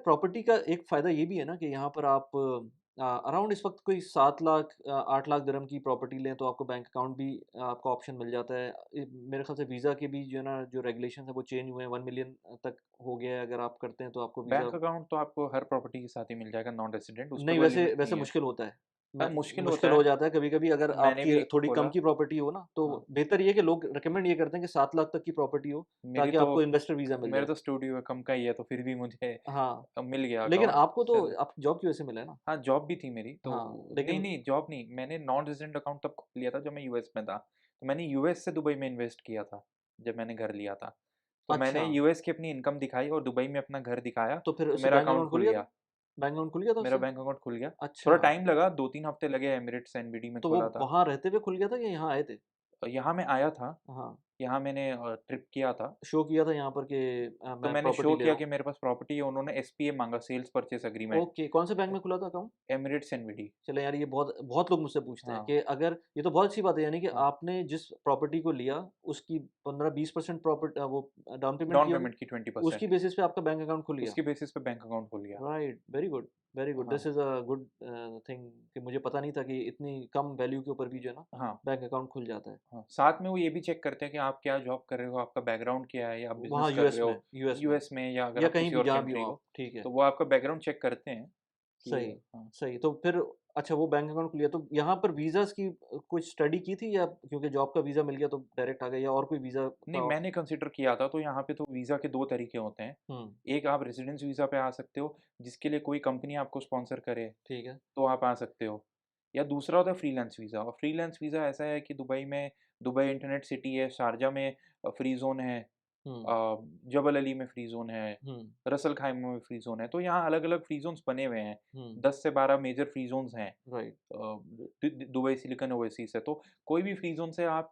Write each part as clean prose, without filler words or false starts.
Property का एक फ़ायदा ये भी है ना कि यहाँ पर आप अराउंड इस वक़्त कोई 7 लाख 8 लाख दिरहम की प्रॉपर्टी लें तो आपको बैंक अकाउंट भी आपको ऑप्शन मिल जाता है। मेरे ख़्याल से वीज़ा के भी जो है ना जो रेगुलेशंस हैं वो चेंज हुए हैं, 1 मिलियन तक हो गया है अगर आप करते हैं तो आपको वीज़ा। बैंक अकाउंट तो आपको हर प्रॉपर्टी के साथ ही मिल जाएगा नॉन रेसिडेंट, उसका नहीं, कोई वैसे लिमिट वैसे नहीं है। मुश्किल होता है। मैं मुश्किल होता मुश्किल है, हो जाता है कभी-कभी अगर मैंने आपकी भी थोड़ी कम खोला। की प्रॉपर्टी हो ना, हाँ, तो बेहतर ये है कि लोग रिकमेंड ये करते हैं कि 7 लाख तक की प्रॉपर्टी हो, मेरी ताकि तो आपको इन्वेस्टर वीज़ा मिल मेरा जाए। तो स्टूडियो कम का ही है, तो फिर भी मुझे हाँ, मिल गया लेकिन अकाउंट आपको तो सैलरी। आपकी जॉब की वजह से मिला है ना? हाँ, जॉब भी थी मेरी, तो हाँ, नहीं, लेकिन नहीं जॉब नहीं, मैंने नॉन रेज़िडेंट अकाउंट तब खोल लिया था जब मैं यूएस में था। तो मैंने यूएस से दुबई में इन्वेस्ट किया था, जब मैंने घर लिया था। तो मैंने अच्छा, यूएस की अपनी इनकम दिखाई और दुबई में अपना घर दिखाया, तो फिर तो उससे मेरा बैंक अकाउंट अकाउंट खुल खुल गया था? गया। बैंक अकाउंट खुल गया था मेरा उससे? बैंक अकाउंट खुल गया। थोड़ा अच्छा, टाइम लगा, 2-3 हफ्ते लगे, एमिरेट्स एनबीडी में तो वो खोला था। वहाँ रहते हुए खुल गया था या यहाँ आए थे? यहाँ मैं आया था, हाँ, यहाँ मैंने ट्रिप किया था। शो किया था यहाँ पर कि तो मैं मैंने प्रॉपर्टी शो ले किया रहा हूँ। कि मेरे पास प्रॉपर्टी है, उन्होंने एसपीए माँगा, सेल्स परचेज़ एग्रीमेंट। ओके, कौन से बैंक में खुला था अकाउंट? Emirates NBD. चलो यार, ये बहुत बहुत लोग मुझसे पूछते हैं हाँ, कि अगर ये तो बहुत अच्छी बात है, यानी कि हाँ। आपने जिस प्रॉपर्टी को लिया उसकी 15-20% वो डाउन पेमेंट डाउन की होगी, पेमेंट की 20%। उसकी बेसिस पे आपका बैंक अकाउंट खुल गया। उसके बेसिस पे बैंक अकाउंट खुल गया। Right, very good, very good. This हाँ, इज़ अ गुड थिंग कि मुझे पता नहीं था कि इतनी कम वैल्यू के ऊपर भी जो है ना हाँ, बैंक अकाउंट खुल जाता है। हाँ। साथ में वो ये भी चेक करते हैं कि आप क्या जॉब कर रहे हो, आपका बैकग्राउंड क्या है, या आप वहाँ बिज़नेस कर रहे हो यूएस में यूएस में, या अगर या आप कहीं किसी भी और जहाँ भी हो कंट्री आप, हो, ठीक है। तो वो आपका बैकग्राउंड चेक करते हैं सही, कि हाँ। सही। तो फिर अच्छा, वो बैंक अकाउंट खुल गया, तो यहाँ पर वीज़ाज़ की कुछ स्टडी की थी या क्योंकि जॉब का वीज़ा मिल गया तो डायरेक्ट आ गए, या और कोई वीज़ा नहीं, का? मैंने कंसिडर किया था, तो यहाँ पे तो वीज़ा के 2 तरीके होते हैं। हुँ, एक, आप रेज़िडेंस वीज़ा पे आ सकते हो, जिसके लिए कोई कंपनी आपको स्पॉन्सर करे, ठीक है। तो आप आ सकते हो। या दूसरा होता है फ्रीलांस वीज़ा, और फ्रीलांस वीज़ा ऐसा है कि दुबई इंटरनेट सिटी है, शारजा में फ्री ज़ोन है, हुँ, जबल अली में फ्री ज़ोन है, हुँ, रसल खाइमा में फ्री ज़ोन है, तो यहाँ अलग-अलग फ्री ज़ोन्स बने हुए हैं। हुँ, 10 से 12 मेजर फ्री ज़ोन्स हैं। राइट, दुबई सिलिकॉन ओएसिस है, तो कोई भी फ्री ज़ोन से आप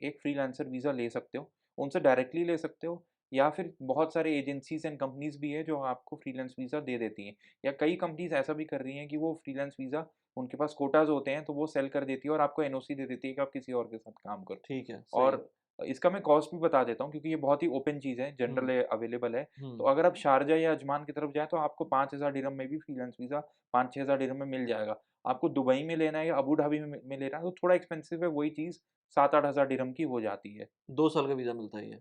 एक फ्रीलांसर वीज़ा ले सकते हो। उनसे डायरेक्टली ले सकते हो, या फिर बहुत सारे एजेंसीज़ एंड कंपनीज़ भी हैं जो आपको फ्रीलांस वीज़ा दे देती हैं। या कई कंपनीज़ ऐसा भी कर रही हैं कि वो फ्रीलांस वीज़ा, उनके पास कोटाज़ होते हैं, तो वो सेल कर देती है और आपको एनओसी दे देती है कि आप किसी और के साथ काम करो। ठीक है, सही है। और इसका मैं कॉस्ट भी बता देता हूँ, क्योंकि ये बहुत ही ओपन चीज़ है, जनरल हुँ, है, अवेलेबल है। तो हुँ, अगर आप शारजा या अजमान की तरफ जाएँ, तो आपको 5,000 दिरहम में भी फ्रीलांस वीज़ा 5-6,000 दिरहम में मिल जाएगा। आपको दुबई में लेना है या अबू धाबी में लेना है, तो थोड़ा एक्सपेंसिव है, वही चीज़ 7-8 हज़ार दिरहम की हो जाती है। 2 साल का वीज़ा मिलता है ये,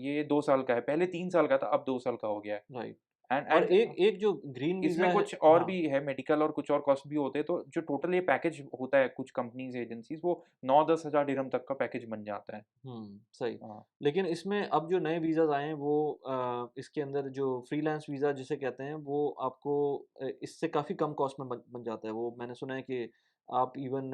ये 2 साल का है, पहले 3 साल का था, अब 2 साल का हो गया है। राइट। एंड और एंड एक एक जो ग्रीन इसमें वीज़ा है। कुछ और हाँ, भी है, मेडिकल और कुछ और कॉस्ट भी होते हैं, तो जो टोटल ये पैकेज होता है कुछ कंपनीज़, एजेंसीज़, वो 9-10 हज़ार दिरहम तक का पैकेज बन जाता है। सही। हाँ, लेकिन इसमें अब जो नए वीज़ाज़ आए हैं वो इसके अंदर जो फ्रीलांस वीज़ा जिसे कहते हैं वो आपको इससे काफ़ी कम कॉस्ट में बन बन जाता है। वो मैंने सुना है कि आप इवन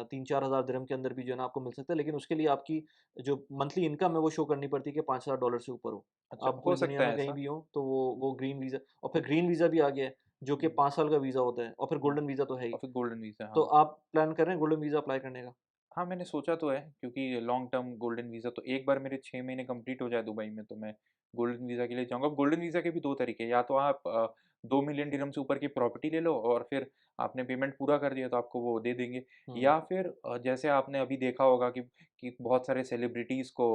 3-4 हज़ार दिरहम के अंदर भी जो है ना आपको मिल सकता है, लेकिन उसके लिए आपकी जो मंथली इनकम है वो शो करनी पड़ती है कि $5,000 से ऊपर हो। अच्छा, आप हो पूरी दुनिया सकता में है कहीं ऐसा। भी हो तो वो ग्रीन वीज़ा, और फिर ग्रीन वीज़ा भी आ गया है, जो कि हुँ, 5 साल का वीज़ा होता है, और फिर हाँ, गोल्डन वीज़ा तो है ही। और फिर गोल्डन वीज़ा, तो हाँ। आप प्लान कर रहे हैं गोल्डन वीज़ा अप्लाई करने का? हाँ, मैंने सोचा तो है, क्योंकि लॉन्ग टर्म गोल्डन वीज़ा, तो एक बार मेरे 6 महीने कंप्लीट हो जाए दुबई में, तो मैं गोल्डन वीज़ा के लिए जाऊँगा। गोल्डन वीज़ा के भी 2 तरीके हैं, या तो आप 2 मिलियन दिरहम से ऊपर की प्रॉपर्टी ले लो और फिर आपने पेमेंट पूरा कर दिया तो आपको वो दे देंगे। हुँ, या फिर जैसे आपने अभी देखा होगा कि बहुत सारे सेलिब्रिटीज़ को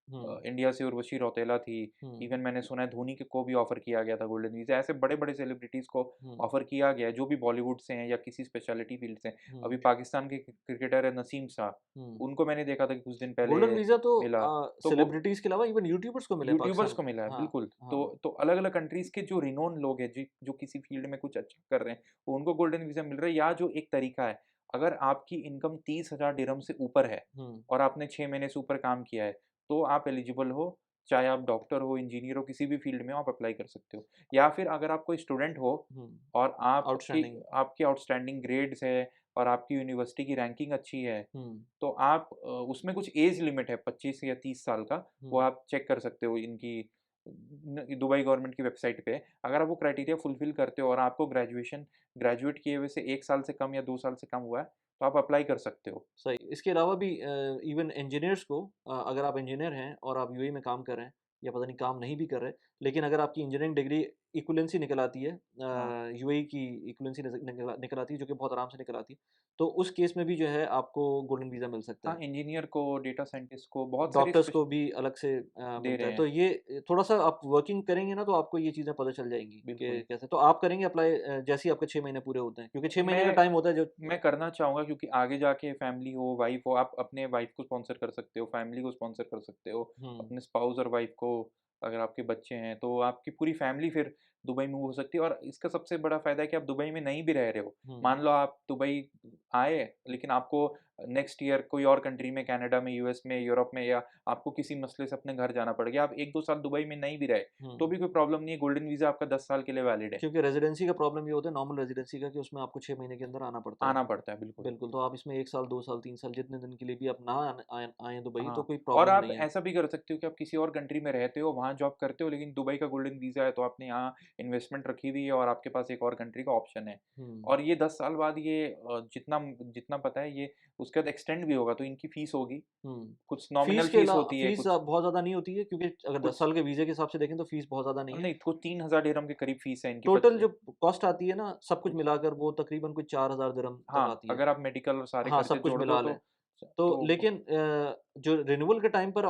हुँ, इंडिया से उर्वशी रौतेला थी, हुँ, इवन मैंने सुना है धोनी को भी ऑफ़र किया गया था गोल्डन वीज़ा। ऐसे बड़े-बड़े सेलिब्रिटीज़ को हुँ, ऑफ़र किया गया है, जो भी बॉलीवुड से हैं या किसी स्पेशलिटी फ़ील्ड से हैं। हुँ, अभी पाकिस्तान के क्रिकेटर है नसीम शाह, हुँ। उनको मैंने देखा था कि कुछ दिन पहले गोल्डन वीज़ा तो मिला। तो वो सेलिब्रिटीज़ के अलावा इवन यूट्यूबर्स को मिला है यूट्यूबर्स पाकिस्तान को में। मिला है, हाँ, बिल्कुल। हाँ। तो अलग-अलग कंट्रीज़ के जो रिनोन लोग हैं, जो किसी फ़ील्ड में कुछ अच्छा कर रहे हैं, उनको गोल्डन वीज़ा मिल रहा है। या जो एक तरीका है, अगर आपकी इनकम 30,000 दिरहम से ऊपर है हुँ, और आपने 6 महीने से ऊपर काम किया है, तो आप एलिजिबल हो। चाहे आप डॉक्टर हो, इंजीनियर हो, किसी भी फ़ील्ड में हो, आप अप्लाई कर सकते हो। या फिर अगर आप कोई स्टूडेंट हो हुँ। और आउटस्टैंडिंग। आपकी आउटस्टैंडिंग ग्रेड्स है और आपकी यूनिवर्सिटी की रैंकिंग अच्छी है, हुँ, तो आप उसमें कुछ एज लिमिट है 25 या 30 साल का, वो हुँ, आप चेक कर सकते हो इनकी दुबई गवर्नमेंट की वेबसाइट पे। अगर आप वो क्राइटेरिया फुलफ़िल करते हो और आपको ग्रेजुएट किए हुए से 1 साल से कम या 2 साल से कम हुआ है, तो आप अप्लाई कर सकते हो। सही। इसके अलावा भी इवन इंजीनियर्स को, अगर आप इंजीनियर हैं और आप यूएई में काम कर रहे हैं या पता नहीं काम नहीं भी कर रहे, लेकिन अगर आपकी इंजीनियरिंग डिग्री इक्विवेलेंसी निकल आती है हाँ। यूएई की इक्विवेलेंसी निकल आती है जो कि बहुत आराम से निकल आती है, तो उस केस में भी जो है आपको गोल्डन वीज़ा मिल सकता हाँ, है। इंजीनियर को, डेटा साइंटिस्ट को बहुत सारे डॉक्टर्स स्पेश को भी अलग से दे मिलता रहे है। हैं। तो ये थोड़ा-सा आप वर्किंग करेंगे ना तो आपको ये चीज़ें पता चल जाएँगी कि बिल्कुल। कैसे तो आप करेंगे अप्लाई जैसे ही आपके 6 महीने पूरे होते हैं? क्योंकि 6 महीने का मैं टाइम होता है जो मैं करना चाहूँगा क्योंकि आगे जाके फैमिली हो, वाइफ़ हो, आप अपने वाइफ़ को स्पॉन्सर कर सकते हो, फैमिली को स्पॉन्सर कर सकते हो, हुँ, अपने स्पाउस और वाइफ़ को अगर आपके बच्चे हैं, तो आपकी पूरी फैमिली फिर दुबई मूव हो सकती है और इसका सबसे बड़ा फ़ायदा है कि आप दुबई में नहीं भी रह रहे हो। हुँ, मान लो आप दुबई आए, लेकिन आपको नेक्स्ट ईयर कोई और कंट्री में, कनाडा में, यूएस में, यूरोप में या आपको किसी मसले से अपने घर जाना पड़ गया, आप 1-2 साल दुबई में नहीं भी रहे, तो हुँ। भी कोई प्रॉब्लम नहीं है, गोल्डन वीज़ा आपका 10 साल के लिए वैलिड है। क्योंकि रेज़िडेंसी का प्रॉब्लम ये होता है नॉर्मल रेज़िडेंसी का कि उसमें आपको 6 महीने के अंदर आना पड़ता है। आना पड़ता है, बिल्कुल। बिल्कुल, तो आप इसमें 1 साल, 2 साल, 3 साल जितने दिन के लिए भी आप ना आएँ दुबई तो हाँ, कोई और प्रॉब्लम आप नहीं है। ऐसा भी कर सकते हो कि आप किसी और कंट्री में रहते हो, वहाँ जॉब करते हो, लेकिन दुबई का गोल्डन वीज़ा है, तो आपने यहाँ इन्वेस्टमेंट रखी हुई है और आपके पास एक और कंट्री का ऑप्शन है। हुँ। और ये 10 साल बाद ये जितना जितना पता है ये उसके बाद एक्सटेंड भी होगा, तो इनकी फ़ीस होगी। हुँ। कुछ नॉमिनल फ़ीस होती है, फ़ीस कुछ बहुत ज़्यादा नहीं होती है क्योंकि अगर 10 कुछ साल के वीज़े के हिसाब से देखें तो फ़ीस बहुत ज़्यादा नहीं है। नहीं, कुछ 3000 दिरहम के करीब फ़ीस है इनकी टोटल बट जो कॉस्ट आती है ना, सब कुछ कुछ मिलाकर वो तकरीबन कुछ 4000 दिरहम तक हाँ, आती है। अगर आप मेडिकल और सारे हाँ, खर्चे सब कुछ जोड़ दो मिला लें। तो तो लेकिन जो रिन्यूअल के टाइम पर